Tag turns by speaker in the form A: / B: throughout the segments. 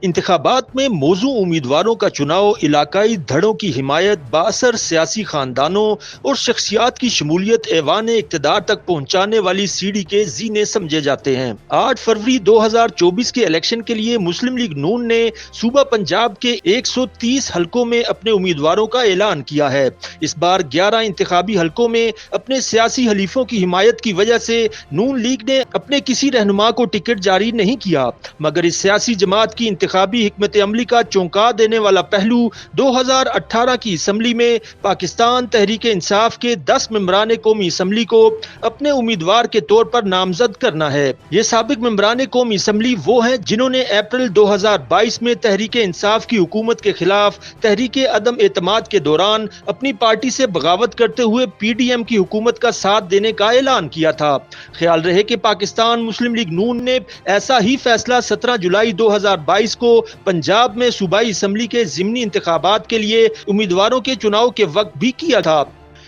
A: انتخابات میں موزوں امیدواروں کا چناؤ علاقائی دھڑوں کی حمایت، بااثر سیاسی خاندانوں اور شخصیات کی شمولیت ایوان اقتدار تک پہنچانے والی سیڑھی کے زینے سمجھے جاتے ہیں۔ 8 فروری 2024 کے الیکشن کے لیے مسلم لیگ نون نے صوبہ پنجاب کے 130 حلقوں میں اپنے امیدواروں کا اعلان کیا ہے۔ اس بار 11 انتخابی حلقوں میں اپنے سیاسی حلیفوں کی حمایت کی وجہ سے نون لیگ نے اپنے کسی رہنما کو ٹکٹ جاری نہیں کیا، مگر اس سیاسی جماعت کی انتخابی حکمت عملی کا چونکا دینے والا پہلو 2018 کی اسمبلی میں پاکستان تحریک انصاف کے 10 ممبران قومی اسمبلی کو اپنے امیدوار کے طور پر نامزد کرنا ہے۔ یہ سابق ممبران قومی اسمبلی وہ ہیں جنہوں نے اپریل 2022 میں تحریک انصاف کی حکومت کے خلاف تحریک عدم اعتماد کے دوران اپنی پارٹی سے بغاوت کرتے ہوئے پی ڈی ایم کی حکومت کا ساتھ دینے کا اعلان کیا تھا۔ خیال رہے کہ پاکستان مسلم لیگ نون نے ایسا ہی فیصلہ 17 جولائی 2022 کو پنجاب میں صوبائی اسمبلی کے ضمنی انتخابات کے لیے امیدواروں کے چناؤ کے وقت بھی کیا تھا۔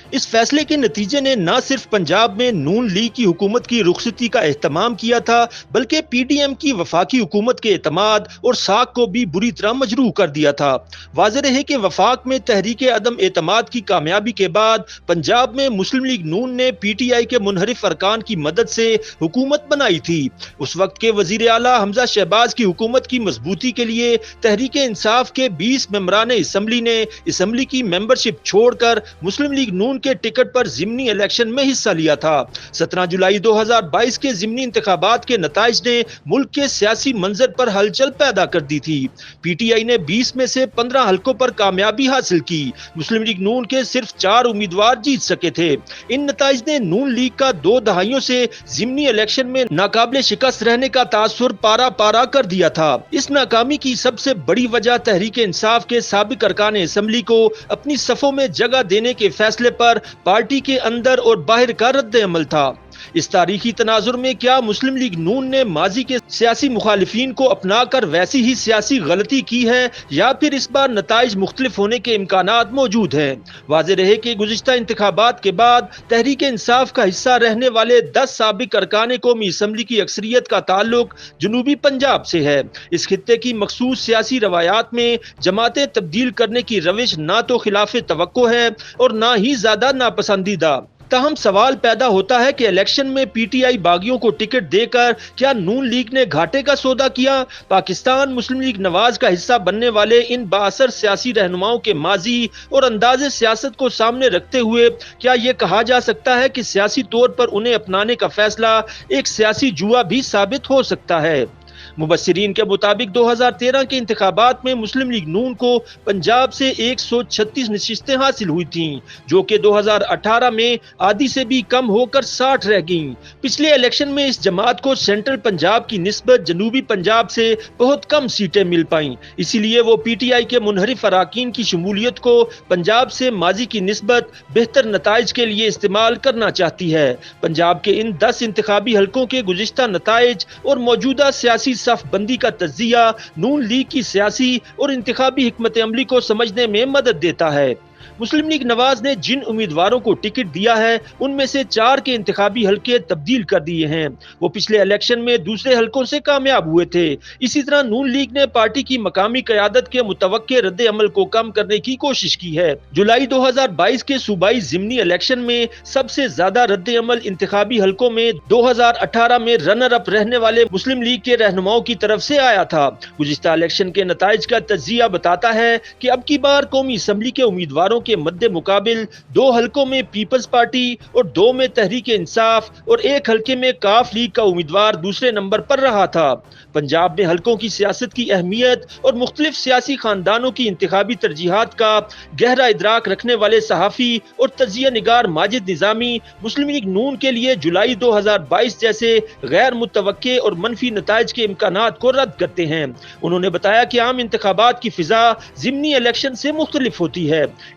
A: اس فیصلے کے نتیجے نے نہ صرف پنجاب میں نون لیگ کی حکومت کی رخصتی کا اہتمام کیا تھا، بلکہ پی ڈی ایم کی وفاقی حکومت کے اعتماد اور ساکھ کو بھی بری طرح مجروح کر دیا تھا۔ واضح رہے کہ وفاق میں تحریک عدم اعتماد کی کامیابی کے بعد پنجاب میں مسلم لیگ نون نے پی ٹی آئی کے منحرف ارکان کی مدد سے حکومت بنائی تھی۔ اس وقت کے وزیر اعلیٰ حمزہ شہباز کی حکومت کی مضبوطی کے لیے تحریک انصاف کے 20 ممبران اسمبلی نے اسمبلی کی ممبرشپ چھوڑ کر مسلم لیگ نون کے ٹکٹ پر ضمنی الیکشن میں حصہ لیا تھا۔ 17 جولائی 2022 کے ضمنی انتخابات کے نتائج نے ملک کے سیاسی منظر پر ہلچل پیدا کر دی تھی۔ پی ٹی آئی نے 20 میں سے 15 حلقوں پر کامیابی حاصل کی۔ مسلم لیگ نون کے صرف 4 امیدوار جیت سکے تھے۔ ان نتائج نے نون لیگ کا 2 دہائیوں سے ضمنی الیکشن میں ناقابل شکست رہنے کا تاثر پارا پارا کر دیا تھا۔ اس ناکامی کی سب سے بڑی وجہ تحریک انصاف کے سابق ارکان اسمبلی کو اپنی صفوں میں جگہ دینے کے فیصلے پر پارٹی کے اندر اور باہر کا رد عمل تھا۔ اس تاریخی تناظر میں کیا مسلم لیگ نون نے ماضی کے سیاسی مخالفین کو اپنا کر ویسی ہی سیاسی غلطی کی ہے، یا پھر اس بار نتائج مختلف ہونے کے امکانات موجود ہیں؟ واضح رہے کہ گزشتہ انتخابات کے بعد تحریک انصاف کا حصہ رہنے والے 10 سابق ارکان قومی اسمبلی کی اکثریت کا تعلق جنوبی پنجاب سے ہے۔ اس خطے کی مخصوص سیاسی روایات میں جماعتیں تبدیل کرنے کی روش نہ تو خلاف توقع ہے اور نہ ہی زیادہ ناپسندیدہ۔ تاہم سوال پیدا ہوتا ہے کہ الیکشن میں پی ٹی آئی باغیوں کو ٹکٹ دے کر کیا نون لیگ نے گھاٹے کا سودا کیا؟ پاکستان مسلم لیگ نواز کا حصہ بننے والے ان بااثر سیاسی رہنماؤں کے ماضی اور انداز سیاست کو سامنے رکھتے ہوئے کیا یہ کہا جا سکتا ہے کہ سیاسی طور پر انہیں اپنانے کا فیصلہ ایک سیاسی جوا بھی ثابت ہو سکتا ہے؟ مبصرین کے مطابق 2013 کے انتخابات میں مسلم لیگ نون کو پنجاب سے 136 نشستیں حاصل ہوئی تھیں، جو کہ 2018 میں آدھی سے بھی کم ہو کر 60 رہ گئیں۔ پچھلے الیکشن میں اس جماعت کو سینٹرل پنجاب کی نسبت جنوبی پنجاب سے بہت کم سیٹیں مل پائیں، اسی لیے وہ پی ٹی آئی کے منحرف اراکین کی شمولیت کو پنجاب سے ماضی کی نسبت بہتر نتائج کے لیے استعمال کرنا چاہتی ہے۔ پنجاب کے ان 10 انتخابی حلقوں کے گزشتہ نتائج اور موجودہ سیاسی صف بندی کا تجزیہ نون لیگ کی سیاسی اور انتخابی حکمت عملی کو سمجھنے میں مدد دیتا ہے۔ مسلم لیگ نواز نے جن امیدواروں کو ٹکٹ دیا ہے ان میں سے 4 کے انتخابی حلقے تبدیل کر دیے ہیں۔ وہ پچھلے الیکشن میں دوسرے حلقوں سے کامیاب ہوئے تھے۔ اسی طرح نون لیگ نے پارٹی کی مقامی قیادت کے متوقع رد عمل کو کم کرنے کی کوشش کی ہے۔ جولائی 2022 کے صوبائی ضمنی الیکشن میں سب سے زیادہ رد عمل انتخابی حلقوں میں 2018 میں رنر اپ رہنے والے مسلم لیگ کے رہنماؤں کی طرف سے آیا تھا۔ گزشتہ الیکشن کے نتائج کا تجزیہ بتاتا ہے کہ اب کی بار قومی اسمبلی کے امیدواروں کے مد مقابل 2 حلقوں میں پیپلز پارٹی اور 2 میں تحریک انصاف اور 1 حلقے میں کاف لیگ کا امیدوار دوسرے نمبر پر رہا تھا۔ پنجاب میں حلقوں کی سیاست کی اہمیت اور مختلف سیاسی خاندانوں کی انتخابی ترجیحات کا گہرا ادراک رکھنے والے صحافی اور تجزیہ نگار ماجد نظامی مسلم لیگ نون کے لیے جولائی 2022 جیسے غیر متوقع اور منفی نتائج کے امکانات کو رد کرتے ہیں۔ انہوں نے بتایا کہ عام انتخابات کی فضا ضمنی الیکشن سے مختلف ہوتی ہے۔